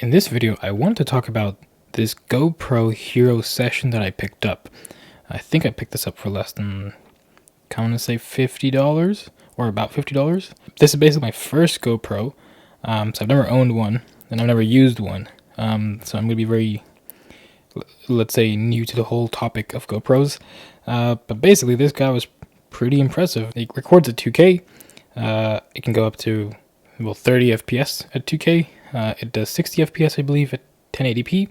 In this video, I wanted to talk about this GoPro Hero Session that I picked up. I think I picked this up for less than, I want to say $50, or about $50. This is basically my first GoPro, so I've never owned one, and I've never used one. So I'm going to be very, let's say, new to the whole topic of GoPros. But basically, this guy was pretty impressive. It records at 2K. It can go up to, well, 30 FPS at 2K. It does 60 FPS, I believe, at 1080p,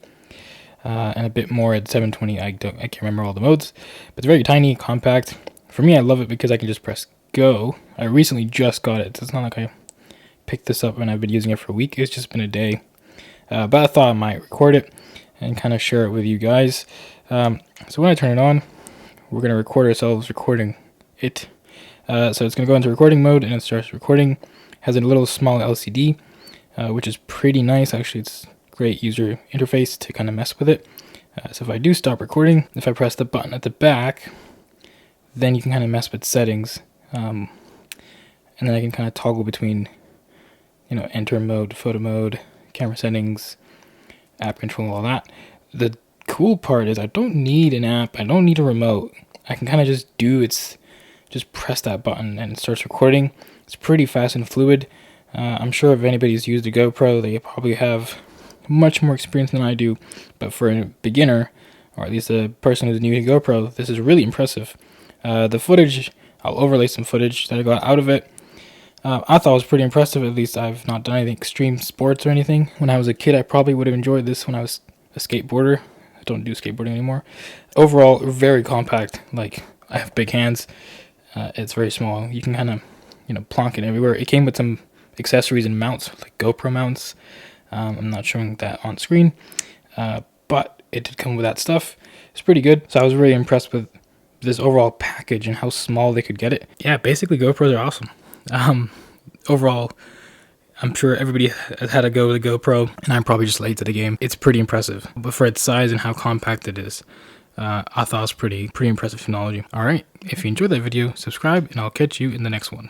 and a bit more at 720. I can't remember all the modes, but it's very tiny, compact. For me, I love it because I can just press go. I recently just got it, so it's not like I picked this up and I've been using it for a week. It's just been a day, but I thought I might record it and kind of share it with you guys. So when I turn it on, we're going to record ourselves recording it. So it's going to go into recording mode, and it starts recording. Has a little small LCD, which is pretty nice. Actually, it's great user interface to kind of mess with it. So if I do stop recording, if I press the button at the back, then you can kind of mess with settings. And then I can kind of toggle between, enter mode, photo mode, camera settings, app control, all that. The cool part is I don't need an app. I don't need a remote. I can kind of just just press that button and it starts recording. It's pretty fast and fluid. I'm sure if anybody's used a GoPro, they probably have much more experience than I do. But for a beginner, or at least a person who's new to GoPro, this is really impressive. The footage, I'll overlay some footage that I got out of it. I thought it was pretty impressive. At least I've not done anything extreme sports or anything. When I was a kid, I probably would have enjoyed this when I was a skateboarder. I don't do skateboarding anymore. Overall, very compact. Like, I have big hands. It's very small. You can kind of, plonk it everywhere. It came with some accessories and mounts, like GoPro mounts. I'm not showing that on screen, but it did come with that stuff. It's pretty good. So I was really impressed with this overall package and how small they could get it. Yeah, basically GoPros are awesome. Overall, I'm sure everybody has had a go with a GoPro, and I'm probably just late to the game. It's pretty impressive, but for its size and how compact it is, I thought it was pretty impressive technology. All right, if you enjoyed that video, subscribe, and I'll catch you in the next one.